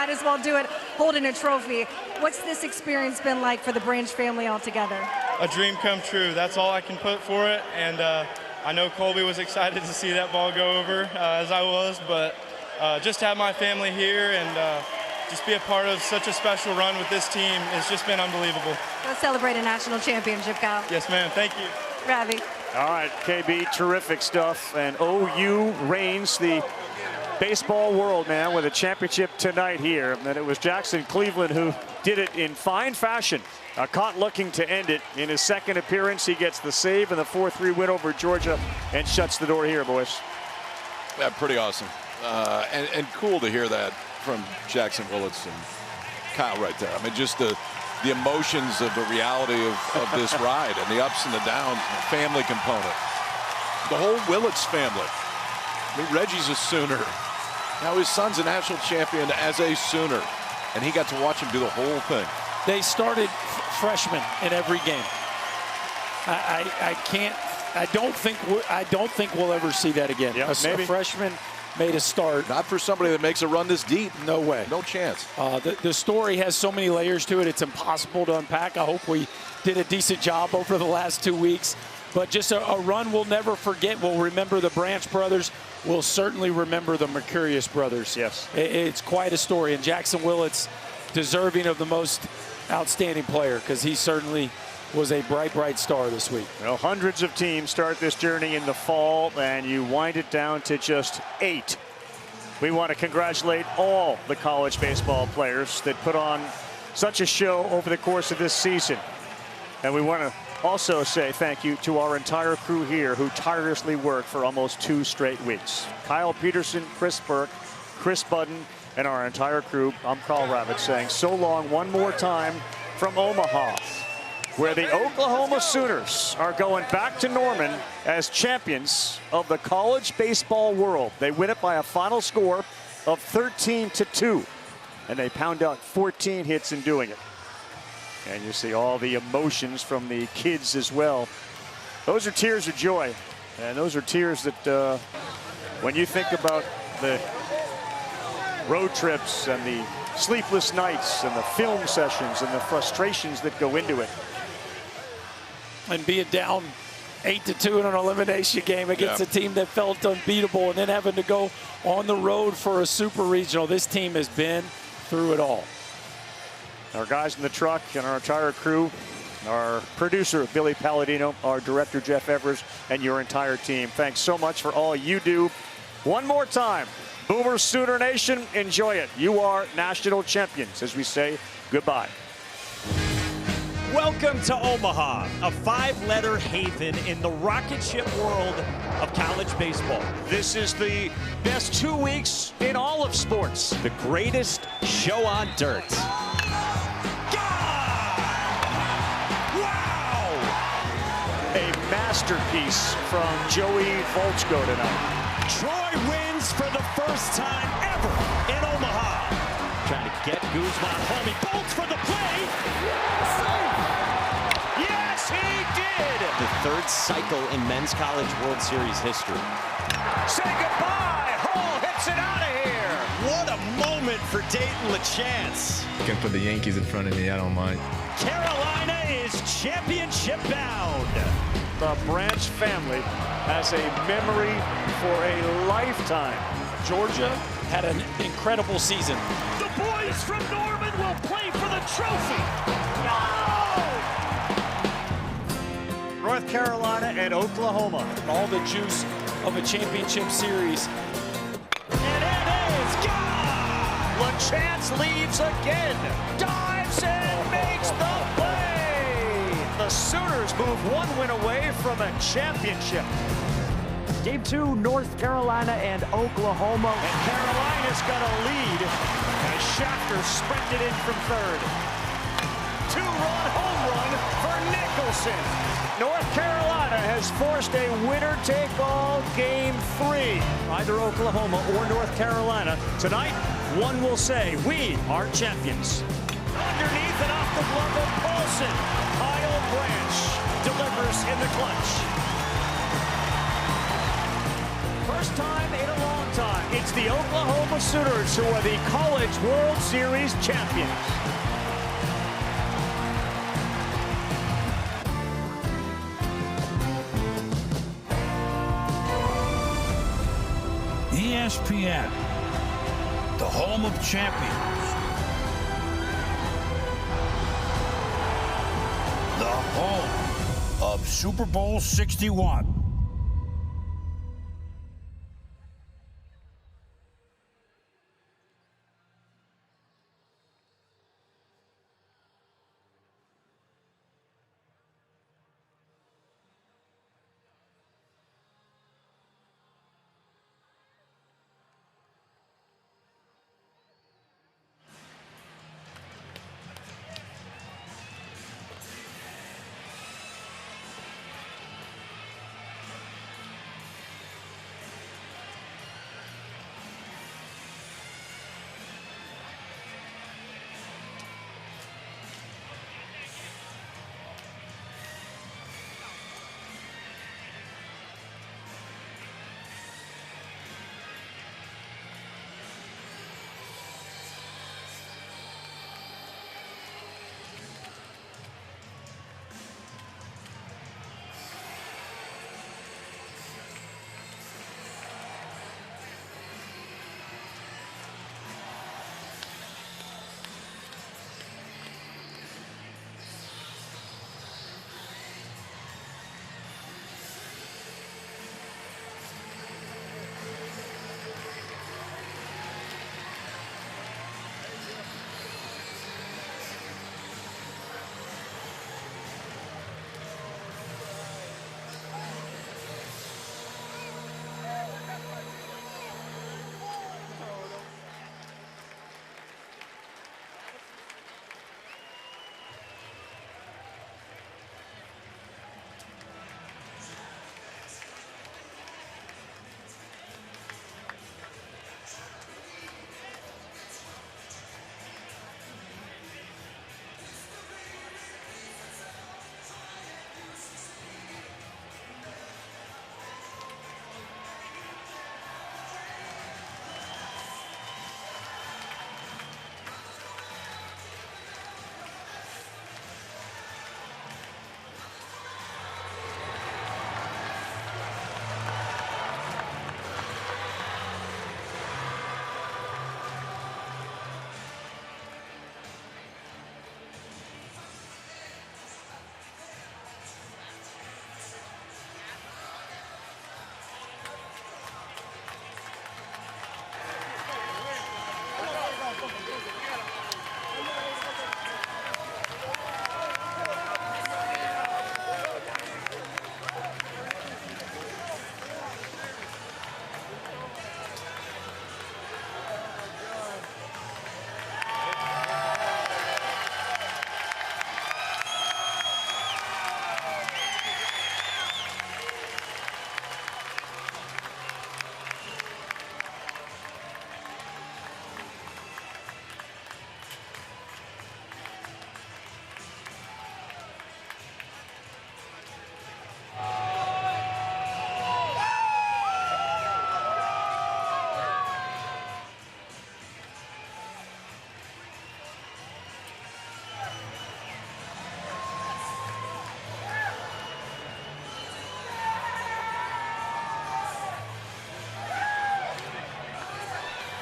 might as well do it holding a trophy. What's this experience been like for the Branch family altogether? A dream come true. That's all I can put for it. And I know Colby was excited to see that ball go over, as I was, but just to have my family here and just be a part of such a special run with this team has just been unbelievable. Let's celebrate a national championship, Kyle. Yes, ma'am. Thank you. Ravi. All right, KB, terrific stuff. And OU reigns the baseball world, man, with a championship tonight here. And it was Jackson Cleveland who did it in fine fashion. Caught looking to end it. In his second appearance, he gets the save and the 4-3 win over Georgia and shuts the door here, boys. Yeah, pretty awesome. And cool to hear that from Jackson Willits and Kyle right there. I mean, just the emotions of the reality of this ride and the ups and the downs and the family component. The whole Willits family. I mean, Reggie's a Sooner. Now his son's a national champion as a Sooner. And he got to watch him do the whole thing. They started freshmen in every game. I don't think we'll ever see that again. Yeah, a freshman made a start. Not for somebody that makes a run this deep. No way. No chance. The story has so many layers to it, it's impossible to unpack. I hope we did a decent job over the last 2 weeks. But just a run we'll never forget. We'll remember the Branch brothers. We'll certainly remember the Mercurius brothers. Yes. It's quite a story. And Jackson Willits, deserving of the most outstanding player, because he certainly was a bright, bright star this week. Well, hundreds of teams start this journey in the fall, and you wind it down to just 8. We want to congratulate all the college baseball players that put on such a show over the course of this season. And we want to also say thank you to our entire crew here who tirelessly worked for almost 2 straight weeks. Kyle Peterson, Chris Burke, Chris Budden, and our entire crew. I'm Carl Rabbit saying so long one more time from Omaha, where the Oklahoma Sooners are going back to Norman as champions of the college baseball world. They win it by a final score of 13-2, and they pound out 14 hits in doing it. And you see all the emotions from the kids as well. Those are tears of joy, and those are tears that when you think about the road trips and the sleepless nights and the film sessions and the frustrations that go into it. And being down 8-2 in an elimination game against a team that felt unbeatable, and then having to go on the road for a super regional. This team has been through it all. Our guys in the truck and our entire crew, our producer Billy Palladino, our director Jeff Evers, and your entire team, thanks so much for all you do. One more time, Boomer Sooner Nation, enjoy it. You are national champions as we say goodbye. Welcome to Omaha, a 5-letter haven in the rocket ship world of college baseball. This is the best 2 weeks in all of sports. The greatest show on dirt. Wow! A masterpiece from Joey Volchko tonight. Troy wins for the first time ever in Omaha. Trying to get Guzman home. He bolts for the play. Yes, he did! The 3rd cycle in men's college World Series history. Say goodbye! Hall hits it out of here! What a moment for Dayton LaChance. You can put the Yankees in front of me, I don't mind. Carolina is championship bound. The Branch family has a memory for a lifetime. Georgia had an incredible season. The boys from Norman will play for the trophy. No! North Carolina and Oklahoma. All the juice of a championship series. And it is gone! LaChance leads again. Dives and makes the play. The Sooners move 1 win away from a championship. Game 2, North Carolina and Oklahoma. And Carolina's got a lead as Shafter sprinted in from 3rd. 2-run home run for Nicholson. North Carolina has forced a winner-take-all Game 3. Either Oklahoma or North Carolina. Tonight, one will say, we are champions. Underneath and off the glove of Paulson. Kyle Branch delivers in the clutch. first time in a long time. It's the Oklahoma Sooners who are the College World Series champions. ESPN, the home of champions, the home of Super Bowl 61.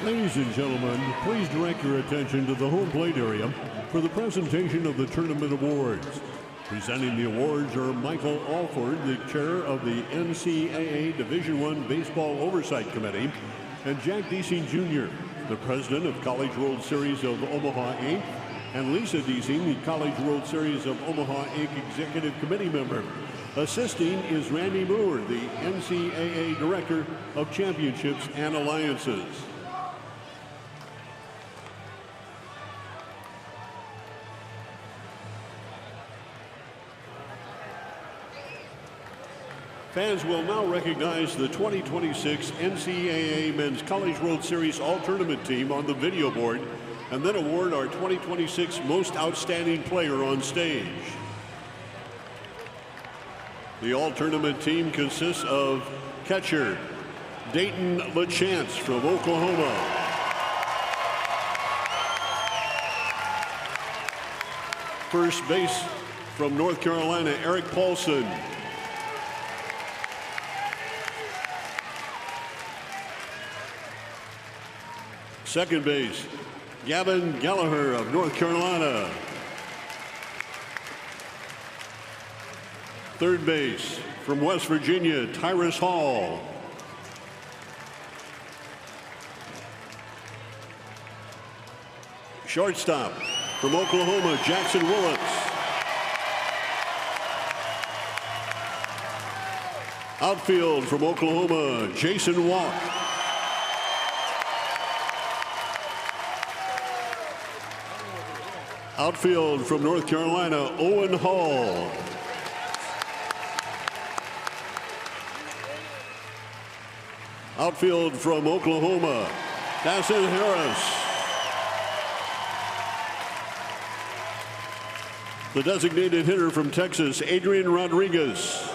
Ladies and gentlemen, please direct your attention to the home plate area for the presentation of the tournament awards. Presenting the awards are Michael Alford, the chair of the NCAA Division I Baseball Oversight Committee, and Jack Deasing Jr., the president of College World Series of Omaha, Inc., and Lisa Deasing, the College World Series of Omaha, Inc. Executive Committee member. Assisting is Randy Moore, the NCAA Director of Championships and Alliances. Fans will now recognize the 2026 NCAA Men's College World Series All-Tournament team on the video board, and then award our 2026 Most Outstanding Player on stage. The All-Tournament team consists of catcher Dayton LaChance from Oklahoma. First base from North Carolina, Eric Paulson. Second base, Gavin Gallagher of North Carolina. Third base, from West Virginia, Tyrus Hall. Shortstop, from Oklahoma, Jackson Willits. Outfield, from Oklahoma, Jason Walk. Outfield, from North Carolina, Owen Hall. Outfield, from Oklahoma, Dasson Harris. The designated hitter from Texas, Adrian Rodriguez.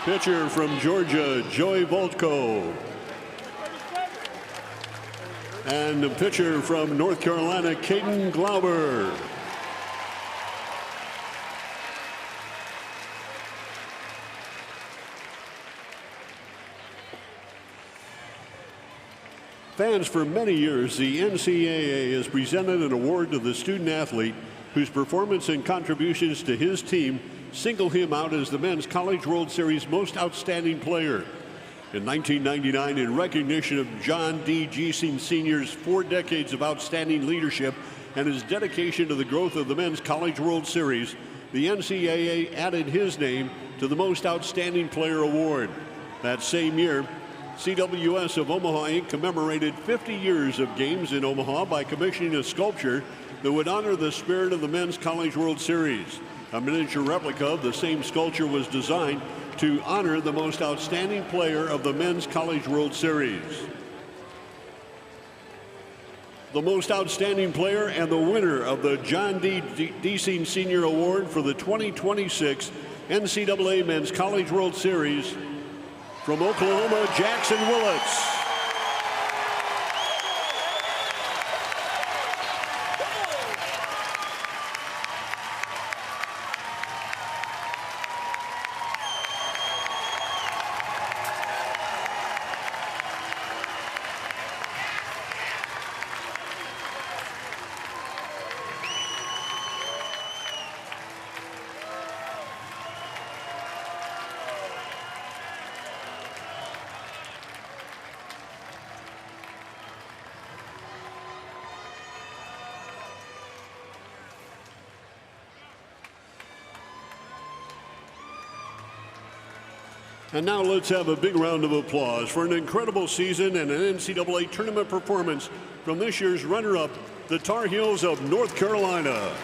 Pitcher from Georgia, Joey Voltko. And the pitcher from North Carolina, Caden Glauber. Fans, for many years, the NCAA has presented an award to the student athlete whose performance and contributions to his team single him out as the Men's College World Series most outstanding player. In 1999, in recognition of John D. Giesing Sr.'s 4 decades of outstanding leadership and his dedication to the growth of the Men's College World Series, the NCAA added his name to the Most Outstanding Player Award. That same year, CWS of Omaha, Inc. commemorated 50 years of games in Omaha by commissioning a sculpture that would honor the spirit of the Men's College World Series. A miniature replica of the same sculpture was designed to honor the most outstanding player of the Men's College World Series. The most outstanding player and the winner of the John D. Giesing Sr. Award for the 2026 NCAA Men's College World Series, from Oklahoma, Jackson Willits. And now let's have a big round of applause for an incredible season and an NCAA tournament performance from this year's runner-up, the Tar Heels of North Carolina.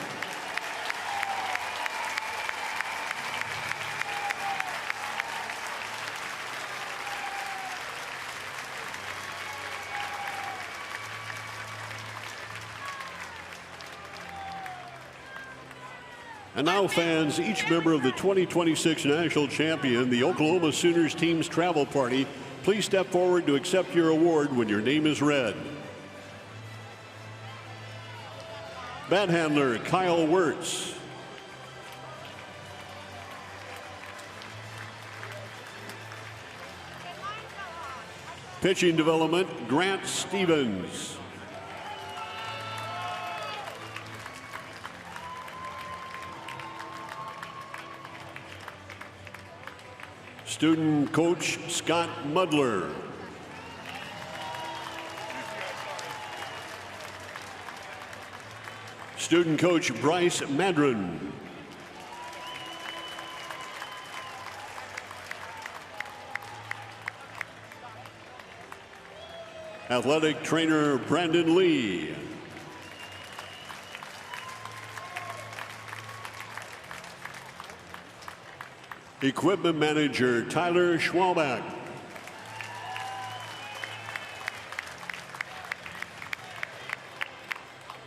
And now, fans, each member of the 2026 national champion, the Oklahoma Sooners team's travel party, please step forward to accept your award when your name is read. Bat handler, Kyle Wirtz. Pitching development, Grant Stevens. Student coach, Scott Mudler. Student coach, Bryce Madron. Athletic trainer, Brandon Lee. Equipment manager, Tyler Schwalbach.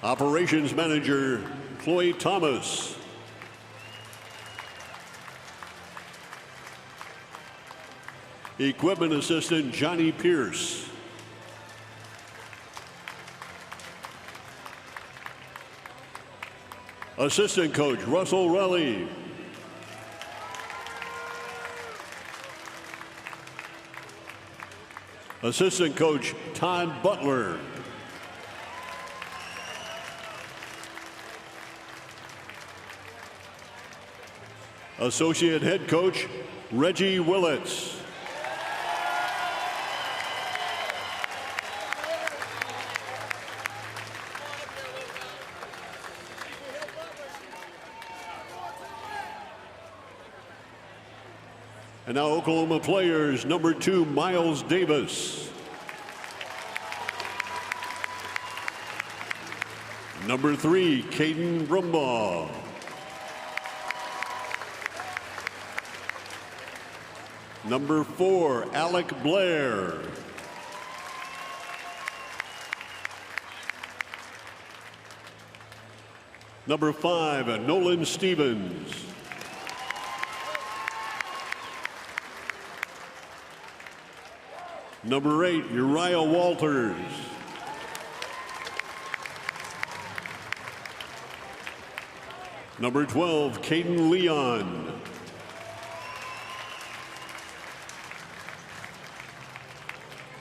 Operations manager, Chloe Thomas. Equipment Assistant Johnny Pierce. Assistant Coach Russell Relly. Assistant Coach Todd Butler. Associate Head Coach Reggie Willits. And now Oklahoma players, number 2, Miles Davis. Number 3, Caden Brumbaugh. Number 4, Alec Blair. Number 5, Nolan Stevens. Number 8, Uriah Walters. Number 12, Caden Leon.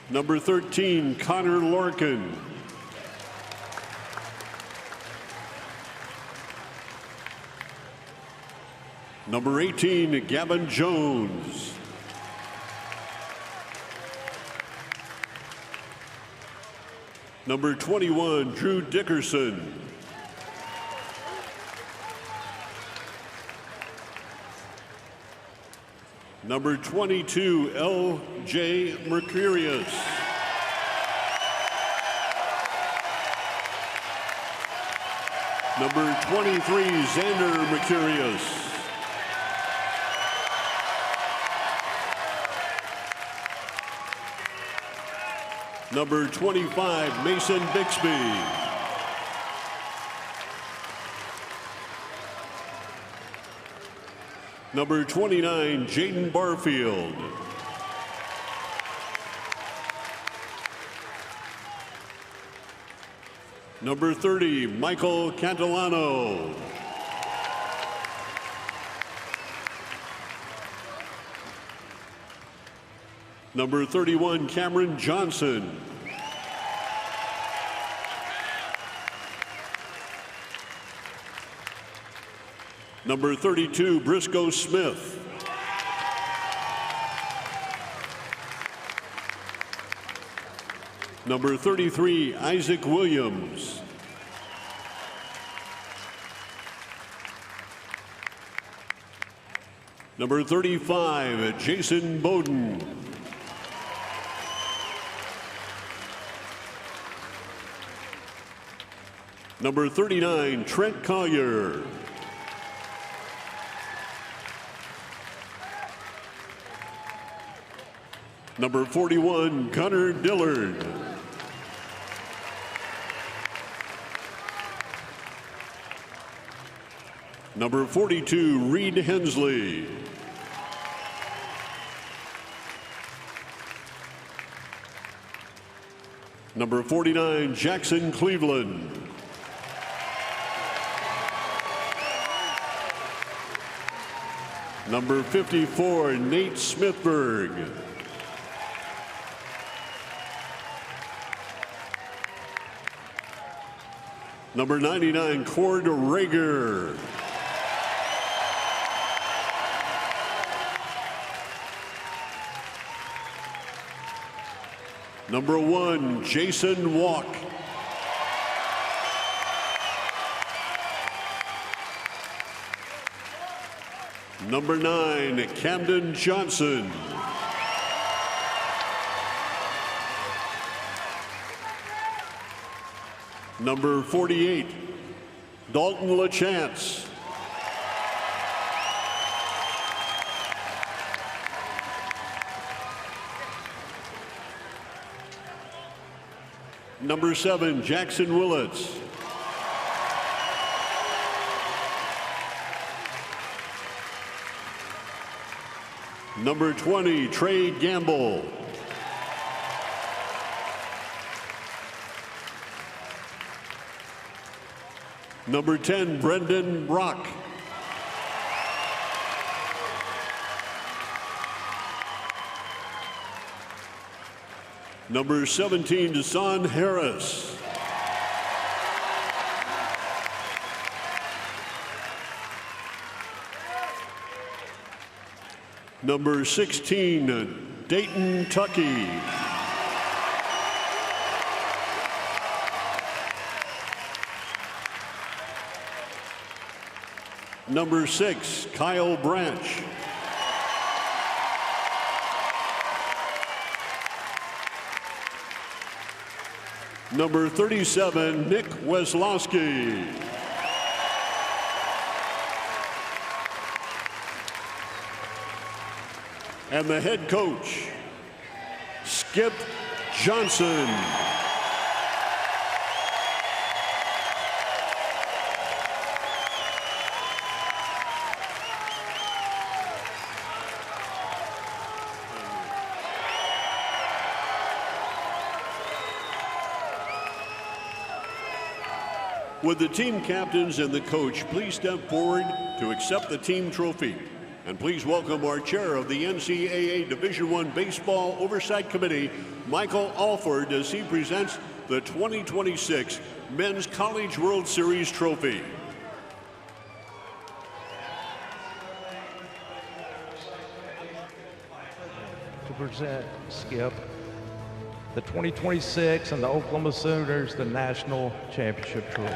Number 13, Connor Lorkin. Number 18, Gavin Jones. Number 21, Drew Dickerson. Number 22, L.J. Mercurius. Number 23, Xander Mercurius. Number 25, Mason Bixby. Number 29, Jaden Barfield. Number 30, Michael Cantilano. Number 31, Cameron Johnson. Number 32, Briscoe Smith. Number 33, Isaac Williams. Number 35, Jason Bowden. Number 39, Trent Collier. Number 41, Gunnar Dillard. Number 42, Reed Hensley. Number 49, Jackson Cleveland. Number 54, Nate Smithberg. Number 99, Cord Rager. Number 1, Jason Walk. Number 9, Camden Johnson. Number 48, Dalton LaChance. Number 7, Jackson Willits. Number 20, Trey Gamble. Number 10, Brendan Brock. Number 17, Desan Harris. Number 16, Dayton Tuckey. Number 6, Kyle Branch. Number 37, Nick Weslowski. And the head coach, Skip Johnson. Would the team captains and the coach please step forward to accept the team trophy? And please welcome our chair of the NCAA Division I Baseball Oversight Committee, Michael Alford, as he presents the 2026 Men's College World Series trophy. To present, Skip, the 2026 and the Oklahoma Sooners, the National Championship Trophy.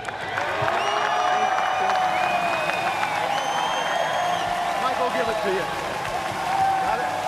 Michael, give it to you. Got it?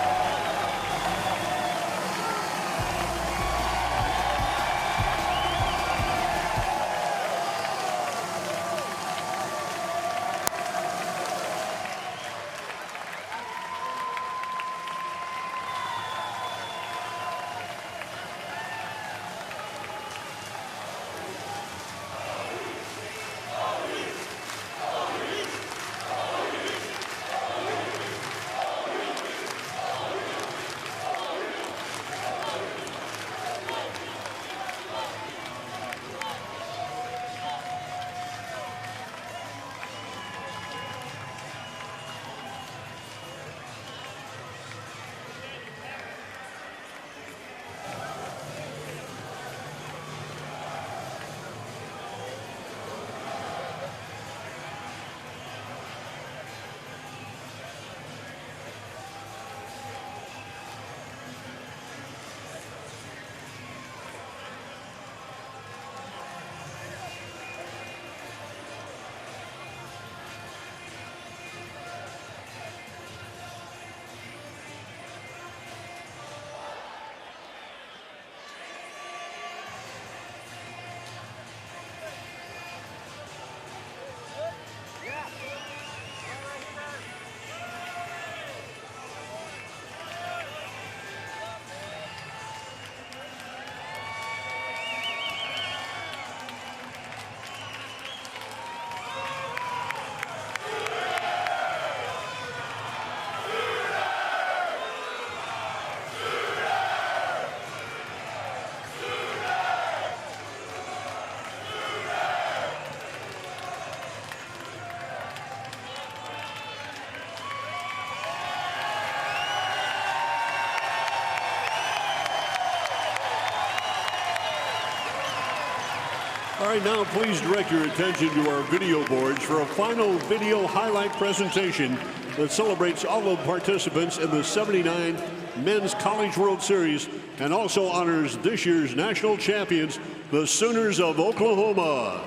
All right, now please direct your attention to our video boards for a final video highlight presentation that celebrates all the participants in the 79 Men's College World Series and also honors this year's national champions, the Sooners of Oklahoma.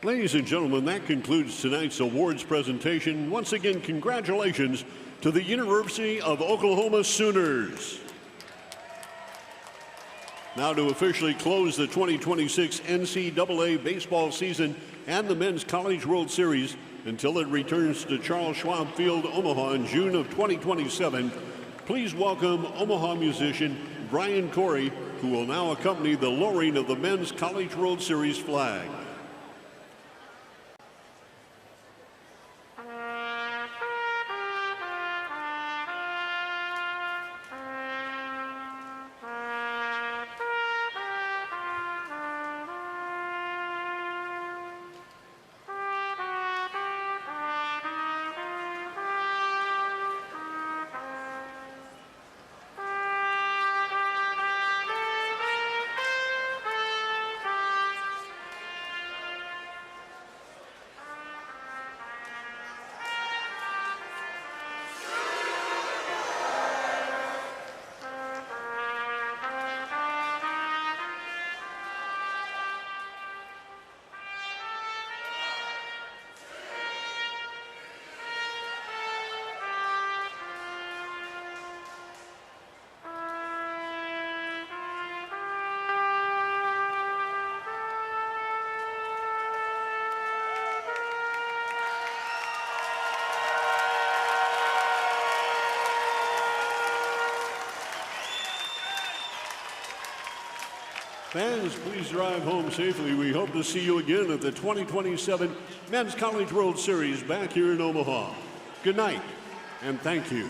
Ladies and gentlemen, that concludes tonight's awards presentation. Once again, congratulations to the University of Oklahoma Sooners. Now to officially close the 2026 NCAA baseball season and the Men's College World Series until it returns to Charles Schwab Field, Omaha in June of 2027, please welcome Omaha musician Brian Corey, who will now accompany the lowering of the Men's College World Series flag. Fans, please drive home safely. We hope to see you again at the 2027 Men's College World Series back here in Omaha. Good night, and thank you.